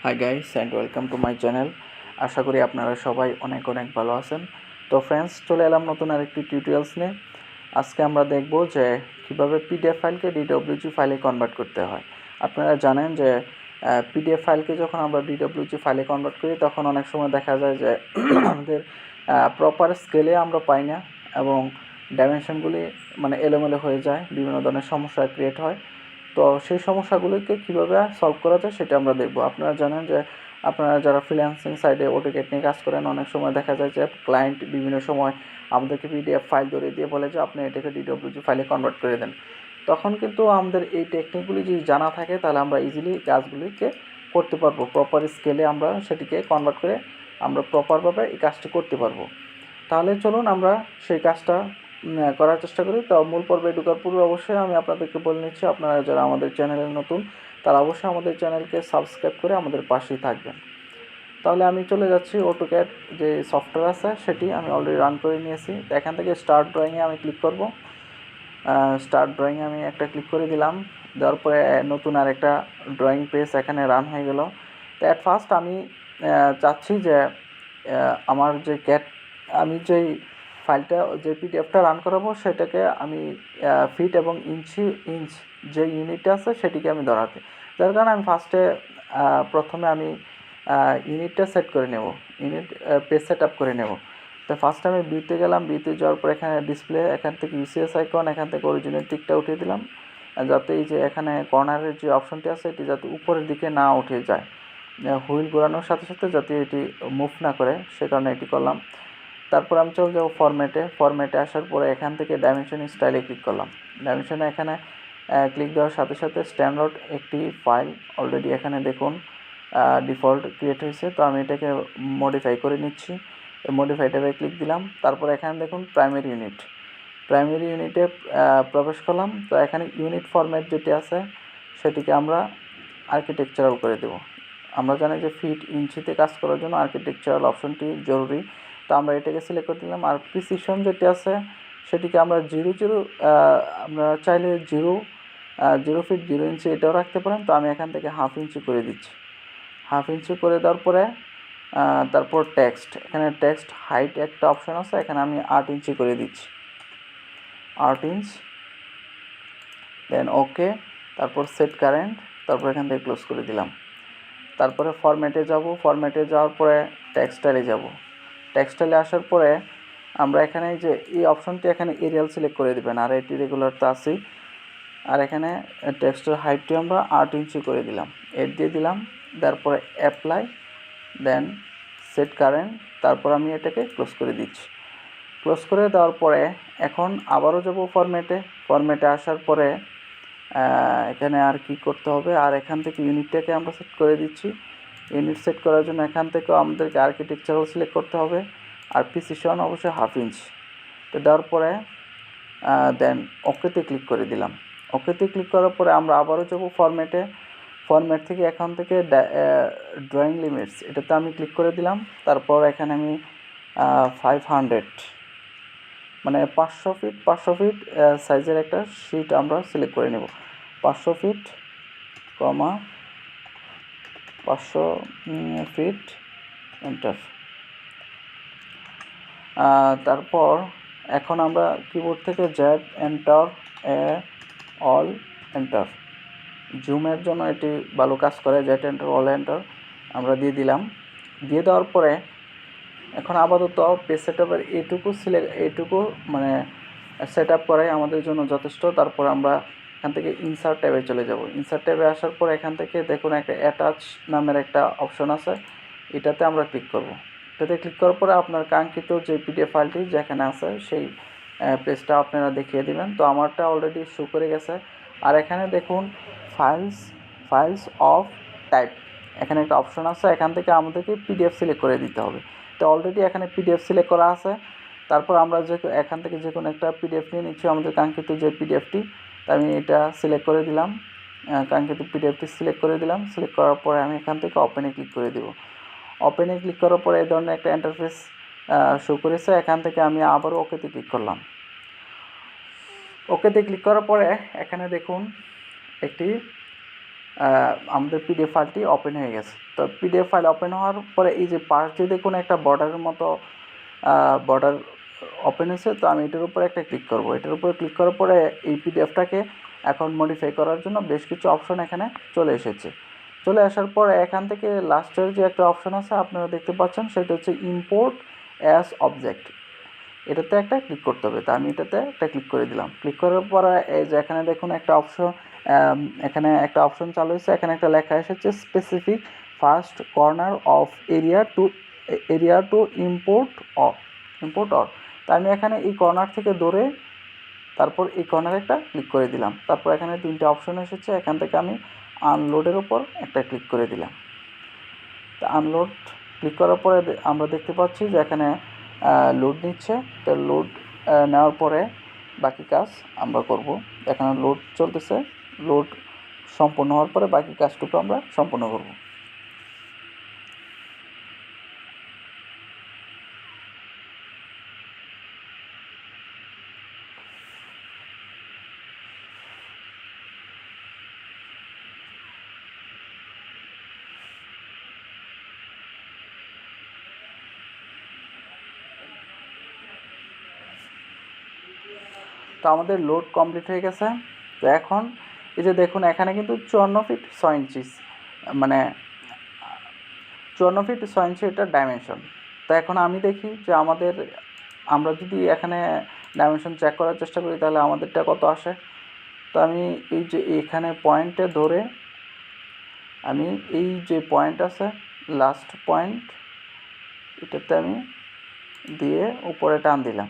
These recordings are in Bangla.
High guys and welcome to my channel. আশা করি আপনারা সবাই অনেক ভালো আছেন। তো ফ্রেন্ডস, চলে এলাম নতুন আরেকটি টিউটোরিয়ালস নিয়ে। আজকে আমরা দেখব যে কিভাবে পিডিএফ ফাইলকে ডিডব্লিউজি ফাইলে কনভার্ট করতে হয়। আপনারা জানেন যে পিডিএফ ফাইলকে যখন আমরা ডিডব্লিউজি ফাইলে কনভার্ট করি তখন অনেক সময় দেখা যায় যে আমাদের প্রপার স্কেলে আমরা পাই না এবং ডাইমেনশনগুলি এলোমেলো হয়ে যায়, বিভিন্ন ধরনের সমস্যা ক্রিয়েট হয়। তো সেই সমস্যাগুলিকে কীভাবে সলভ করা যায় সেটা আমরা দেখব। আপনারা জানেন যে আপনারা যারা ফ্রিল্যান্সিং সাইডে অটোক্যাড নিয়ে কাজ করেন, অনেক সময় দেখা যায় যে ক্লায়েন্ট বিভিন্ন সময় আমাদেরকে পিডিএফ ফাইল ধরিয়ে দিয়ে বলে যে আপনি এটাকে ডিডব্লিউজি ফাইলে কনভার্ট করে দেন। তখন কিন্তু আমাদের এই টেকনিকগুলি যদি জানা থাকে তাহলে আমরা ইজিলি কাজগুলিকে করতে পারবো। প্রপার স্কেলে আমরা সেটিকে কনভার্ট করে আমরা প্রপারভাবে এই কাজটি করতে পারবো। তাহলে চলুন আমরা সেই কাজটা করার চেষ্টা করি। তো মূল পর্বে ঢোকার পূর্বে অবশ্যই আমি আপনাদেরকে বলে নিচ্ছি, আপনারা যারা আমাদের চ্যানেলে নতুন তারা অবশ্যই আমাদের চ্যানেলকে সাবস্ক্রাইব করে আমাদের পাশেই থাকবেন। তাহলে আমি চলে যাচ্ছি অটোক্যাড যে সফটওয়্যার আছে সেটি আমি অলরেডি রান করে নিয়েছি। তো এখান থেকে স্টার্ট ড্রয়িংয়ে আমি ক্লিক করব। স্টার্ট ড্রয়িংয়ে আমি একটা ক্লিক করে দিলাম। দেওয়ার পরে নতুন আর একটা ড্রয়িং পেজ এখানে রান হয়ে গেল। তো অ্যাট ফার্স্ট আমি চাচ্ছি যে আমার যে আমি যেই ফাইলটা যে পিডিএফটা রান করাবো সেটাকে আমি ফিট এবং ইঞ্চ যে ইউনিটটা আছে সেটিকে আমি ধরাতে, যার কারণে আমি প্রথমে আমি ইউনিটটা সেট করে নেব, ইউনিট পেজ সেট আপ করে নেব। তো ফার্স্ট আমি বিতে গেলাম, বিতে যাওয়ার পর এখানে ডিসপ্লে, এখান থেকে ইউসিএস আইকন, এখান থেকে অরিজিনাল টিকটা উঠিয়ে দিলাম, যাতে এই যে এখানে কর্নারের যে অপশনটি আছে এটি যাতে উপরের দিকে না উঠে যায়, হুইল ঘোরানোর সাথে সাথে যাতে এটি মুভ না করে, সে কারণে এটি করলাম। তারপর আমি চলে যাবো ফরম্যাটে আসার পরে এখান থেকে ডাইমেনশন স্টাইলে ক্লিক করলাম। ডাইমেনশনে এখানে ক্লিক দেওয়ার সাথে সাথে স্ট্যান্ডার্ড একটি ফাইল অলরেডি এখানে দেখুন ডিফল্ট ক্রিয়েট হয়েছে। তো আমি এটাকে মডিফাই করে নিচ্ছি। মডিফাই ট্যাবে ক্লিক দিলাম। তারপর এখানে দেখুন প্রাইমারি ইউনিটে প্রবেশ করলাম। তো এখানে ইউনিট ফরম্যাট যেটি আছে সেটিকে আমরা আর্কিটেকচারাল করে দেব। আমরা জানি যে ফিট ইঞ্চিতে কাজ করার জন্য আর্কিটেকচারাল অপশনটি জরুরি। তো আমরা এটাকে সিলেক্ট করে দিলাম। আর প্রিসিশন যেটি আছে সেটিকে আমরা আমরা চাইলে 0 ফিট 0 ইঞ্চি এটাও রাখতে পারেন। তো আমি এখান থেকে 1/2 ইঞ্চি করে দিচ্ছি। 1/2 ইঞ্চি করে দেওয়ার পরে তারপর এখানে টেক্সট হাইট একটা অপশন আছে, এখানে আমি 8 ইঞ্চি করে দিচ্ছি, 8 ইঞ্চ। দেন ওকে, তারপর সেট কারেন্ট, তারপর এখান থেকে ক্লোজ করে দিলাম। তারপরে ফরম্যাটে যাওয়ার পরে টেক্সটাইলে যাব। টেক্সটাইলে আসার পরে আমরা এখানে যে এই অপশনটি এখানে এরিয়াল সিলেক্ট করে দেবেন, আর এটি রেগুলার তো আছেই। আর এখানে টেক্সটের হাইটটি আমরা 8 ইঞ্চি করে দিলাম, দিয়ে দিলাম। তারপরে অ্যাপ্লাই, দেন সেট কারেন্ট, তারপর আমি এটাকে ক্লোজ করে দিচ্ছি। ক্লোজ করে দেওয়ার পরে এখন আবারও যাব ফরম্যাটে আসার পরে এখানে আর কি করতে হবে, আর এখান থেকে ইউনিটটাকে আমরা সেট করে দিচ্ছি। ইউনিট সেট করার জন্য এখান থেকেও আমাদেরকে আর্কিটেকচারাল সিলেক্ট করতে হবে, আর প্রিসিশন অবশ্যই 1/2 ইঞ্চ। তো দেওয়ার পরে দেন ওকেতে ক্লিক করে দিলাম। ওকেতে ক্লিক করার পরে আমরা আবারও যাব ফরম্যাট থেকে এখান থেকে ড্রয়িং লিমিটস এটাতে আমি ক্লিক করে দিলাম। তারপর এখানে আমি 500 500 ফিট সাইজের একটা শিট আমরা সিলেক্ট করে নেব। 500 ফিট, 500 ফিট, এন্টার। তারপর এখন আমরা কিবোর্ড থেকে জেড এন্টার, অল এন্টার। জুমের জন্য এটি ভালো কাজ করে, জেড এন্টার, অল এন্টার আমরা দিয়ে দিলাম। দিয়ে দেওয়ার পরে এখন আপাতত পেজ সেটআপের এইটুকু সেট আপ করাই আমাদের জন্য যথেষ্ট। তারপর আমরা এখান থেকে ইনসার্ট ট্যাবে চলে যাব। ইনসার্ট ট্যাবে আসার পর এখান থেকে দেখুন একটা অ্যাটাচ নামের একটা অপশন আছে, এটাতে আমরা ক্লিক করব। এটাতে ক্লিক করার পরে আপনার কাঙ্ক্ষিত যে পিডিএফ ফাইলটি যেখানে আছে সেই পেজটা আপনারা দেখিয়ে দিবেন। তো আমারটা অলরেডি শো করে গেছে। আর এখানে দেখুন ফাইলস অফ টাইপ, এখানে একটা অপশন আছে, এখান থেকে আমাদেরকে পিডিএফ সিলেক্ট করে দিতে হবে। তো অলরেডি এখানে পিডিএফ সিলেক্ট করা আছে। তারপর আমরা এখান থেকে যে কোনো একটা পিডিএফ নিয়ে নিচ্ছি, আমাদের কাঙ্ক্ষিত যে পিডিএফটি। আমি এটা সিলেক্ট করে দিলাম, কাঙ্ক্ষিত পিডিএফটি সিলেক্ট করে দিলাম। সিলেক্ট করার পরে আমি এখান থেকে ওপেনে ক্লিক করে দেব। ওপেনে ক্লিক করার পরে এই ধরনের একটা ইন্টারফেস শো করেছে। এখান থেকে আমি আবারও ওকেতে ক্লিক করলাম। ওকেতে ক্লিক করার পরে এখানে দেখুন একটি আমাদের পিডিএফ ফাইলটি ওপেন হয়ে গেছে। তো পিডিএফ ফাইল ওপেন হওয়ার পরে এই যে পাশ দিয়ে দেখুন একটা বর্ডারের মতো বর্ডার ওপেন হয়েছে। তো আমি এটার উপরে একটা ক্লিক করব। এটার উপরে ক্লিক করার পরে এই পিডিএফটাকে এখন মডিফাই করার জন্য বেশ কিছু অপশন এখানে চলে এসেছে। চলে আসার পরে এখান থেকে লাস্টের যে একটা অপশন আছে আপনারা দেখতে পাচ্ছেন, সেটা হচ্ছে ইম্পোর্ট অ্যাজ অবজেক্ট। এটাতে একটা ক্লিক করতে হবে। তো আমি এটাতে একটা ক্লিক করে দিলাম। ক্লিক করার পরে এই যে এখানে দেখুন একটা অপশন, এখানে একটা অপশন চালু হয়েছে। এখানে একটা লেখা এসেছে specific first corner of area two import or. তো আমি এখানে এই কর্নার থেকে ধরে তারপর এই কর্নারে একটা ক্লিক করে দিলাম। তারপর এখানে 3টে অপশন এসেছে, এখান থেকে আমি আনলোডের উপর একটা ক্লিক করে দিলাম। তো আনলোড ক্লিক করার পরে আমরা দেখতে পাচ্ছি যে এখানে লোড নিচ্ছে। তো লোড নেওয়ার পরে বাকি কাজ আমরা করব। এখানে লোড চলতেছে, লোড সম্পূর্ণ হওয়ার পরে বাকি কাজটুকু আমরা সম্পূর্ণ করব। তো আমাদের লোড কমপ্লিট হয়ে গেছে। তো এখন এই যে দেখুন এখানে কিন্তু 54 ফিট 6 ইঞ্চি, মানে 54 ফিট 6 ইঞ্চি এটার ডাইমেনশন। তো এখন আমি দেখি যে আমরা যদি এখানে ডাইমেনশন চেক করার চেষ্টা করি তাহলে আমাদেরটা কত আসে। তো আমি এই যে এখানে পয়েন্টে ধরে আমি এই যে পয়েন্ট আছে লাস্ট পয়েন্ট, এটাতে আমি দিয়ে উপরে টান দিলাম।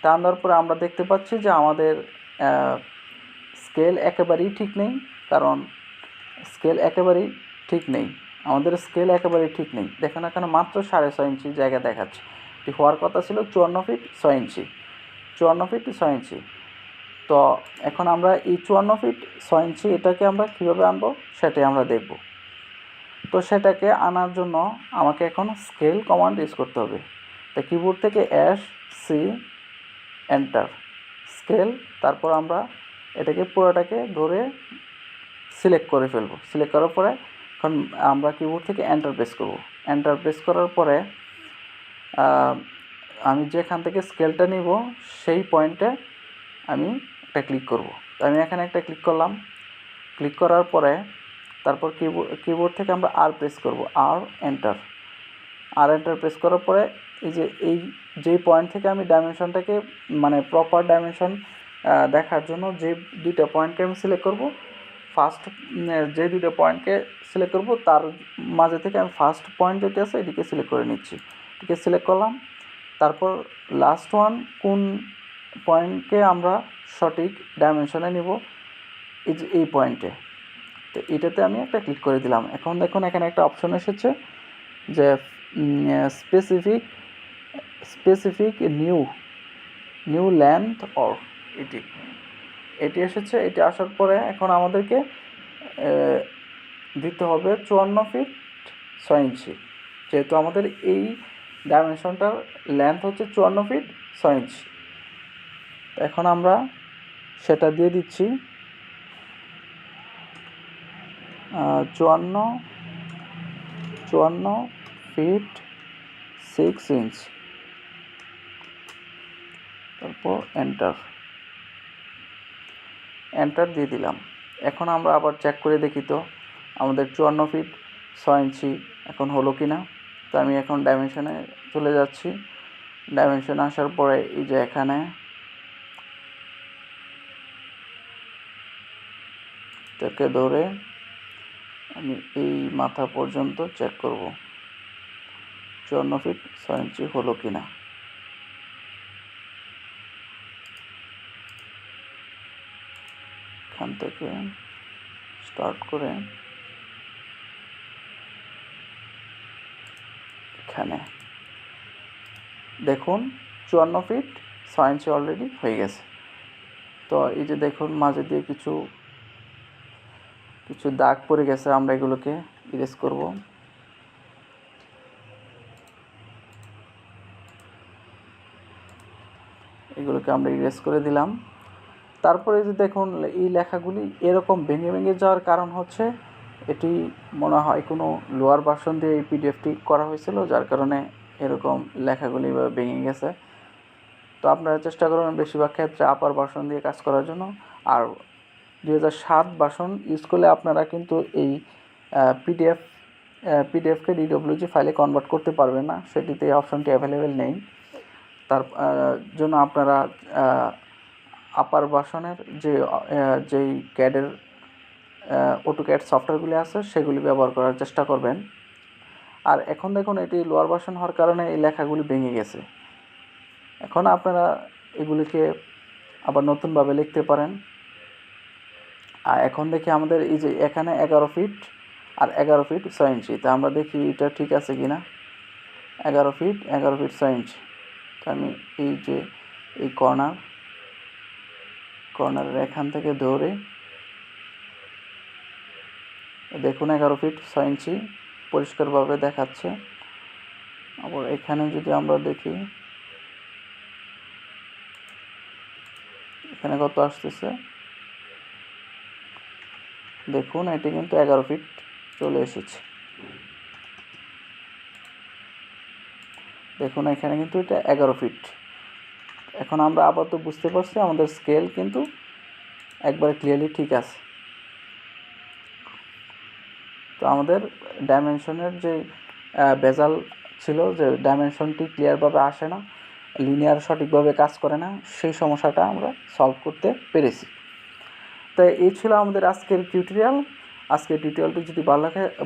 টান দেওয়ার পরে আমরা দেখতে পাচ্ছি যে আমাদের স্কেল একেবারেই ঠিক নেই, কারণ স্কেল একেবারেই ঠিক নেই। আমাদের স্কেল একেবারেই ঠিক নেই। দেখেন এখানে মাত্র 6.5 ইঞ্চি জায়গা দেখাচ্ছে। এটি হওয়ার কথা ছিল 54 ফিট 6 ইঞ্চি, 54 ফিট 6 ইঞ্চি। তো এখন আমরা এই 54 ফিট 6 ইঞ্চি এটাকে আমরা কীভাবে আনবো সেটাই আমরা দেখব। তো সেটাকে আনার জন্য আমাকে এখন স্কেল কমান্ড ইউজ করতে হবে। তো কিবোর্ড থেকে সি এন্টার স্কেল, তারপর আমরা এটাকে পুরোটাকে ধরে সিলেক্ট করে ফেলবো। সিলেক্ট করার পরে এখন আমরা কিবোর্ড থেকে এন্টার প্রেস করব। এন্টার প্রেস করার পরে আমি যেখান থেকে স্কেলটা নিব সেই পয়েন্টে আমি একটা ক্লিক করব। তো আমি এখানে একটা ক্লিক করলাম। ক্লিক করার পরে তারপর কিবোর্ড থেকে আমরা আর প্রেস করব, আর এন্টার প্রেস করার পরে যেই পয়েন্ট থেকে আমি ডাইমেনশনটাকে মানে প্রপার ডাইমেনশন দেখার জন্য যে দুইটা পয়েন্টকে আমি সিলেক্ট করব, যে দুটো পয়েন্টকে সিলেক্ট করব তার মাঝে থেকে আমি ফার্স্ট পয়েন্ট যেটা আছে এটিকে সিলেক্ট করে নিচ্ছি। এটিকে সিলেক্ট করলাম। তারপর লাস্ট ওয়ান কোন পয়েন্টকে আমরা সঠিক ডাইমেনশনে নিব, এই পয়েন্টে। তো এটাতে আমি একটা ক্লিক করে দিলাম। এখন দেখুন এখানে একটা অপশন এসেছে যে স্পেসিফিক নিউ লেন্থ অর, এটি এসেছে। এটি আসার পরে এখন আমাদেরকে দিতে হবে 54 ফিট 6 ইঞ্চি, যেহেতু আমাদের এই ডাইমেনশনটার লেন্থ হচ্ছে 54 ফিট 6 ইঞ্চি। এখন আমরা সেটা দিয়ে দিচ্ছি 54 ফিট 6 ইঞ্চ, তারপর এন্টার দিয়ে দিলাম। এখন আমরা আবার চেক করে দেখি তো আমাদের 54 ফিট 6 ইঞ্চি এখন হলো কি না। তো আমি এখন ডাইমেনশনে চলে যাচ্ছি। ডাইমেনশনে আসার পরে এই যে এখানে এটাকে ধরে আমি এই মাথা পর্যন্ত চেক করব 54 ফিট 6 ইঞ্চি হলো কি না। এখান থেকে স্টার্ট করে এখানে দেখুন 54 ফিট 6 ইঞ্চি অলরেডি হয়ে গেছে। তো এই যে দেখুন মাঝে দিয়ে কিছু দাগ পড়ে গেছে, আমরা এগুলোকে ইরেজ করব। এগুলোকে আমরা ইরেজ করে দিলাম। তারপরে যে দেখুন এই লেখাগুলি এরকম ভেঙে ভেঙে যাওয়ার কারণ হচ্ছে এটি মনে হয় কোনো লোয়ার ভার্সন দিয়ে এই পিডিএফটি করা হয়েছিল, যার কারণে এরকম লেখাগুলি ভেঙে গেছে। তো আপনারা চেষ্টা করবেন বেশিরভাগ ক্ষেত্রে আপার ভার্সন দিয়ে কাজ করার জন্য। আর 2007 ভার্সন ইউজ করলে আপনারা কিন্তু এই পিডিএফকে ডিডব্লিউজি ফাইলে কনভার্ট করতে পারবেন না, সেটিতে এই অপশনটি অ্যাভেলেবেল নেই। তার জন্য আপনারা আপার ভার্সনের যেই ক্যাডের অটোক্যাড সফটওয়্যারগুলি আছে সেগুলি ব্যবহার করার চেষ্টা করবেন। আর এখন দেখুন এটি লোয়ার ভার্সন হওয়ার কারণে এই লেখাগুলি ভেঙে গেছে। এখন আপনারা এগুলিকে আবার নতুনভাবে লিখতে পারেন। আর এখন দেখি আমাদের এই যে এখানে 11 ফিট আর 11 ফিট 6 ইঞ্চি, তা আমরা দেখি এটা ঠিক আছে কি না। 11 ফিট 6 ইঞ্চি। তো আমি এই যে এই কর্নারের এখান থেকে ধরে দেখুন 11 ফিট 6 ইঞ্চি পরিষ্কারভাবে দেখাচ্ছে। আবার এখানে যদি আমরা দেখি এখানে কত আসতেছে, দেখুন এটি কিন্তু 11 ফিট চলে এসেছে। দেখুন এখানে কিন্তু এটা 11 ফিট। এখন আমরা আপাতত বুঝতে পারছি আমাদের স্কেল কিন্তু একবারে ক্লিয়ারলি ঠিক আছে। তো আমাদের ডাইমেনশনের যে বেজাল ছিল, যে ডাইমেনশনটি ক্লিয়ারভাবে আসে না, লিনিয়ার সঠিকভাবে কাজ করে না, সেই সমস্যাটা আমরা সলভ করতে পেরেছি। তো এই ছিল আমাদের আজকের টিউটোরিয়াল। আজকের টিউটোরিয়ালটি যদি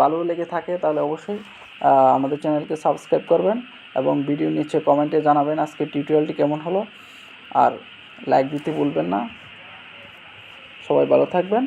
ভালো লেগে থাকে তাহলে অবশ্যই আমাদের চ্যানেলকে সাবস্ক্রাইব করবেন এবং ভিডিও নিচে কমেন্টে জানাবেন আজকের টিউটোরিয়ালটি কেমন হলো। আর লাইক দিতে ভুলবেন না। সবাই ভালো থাকবেন।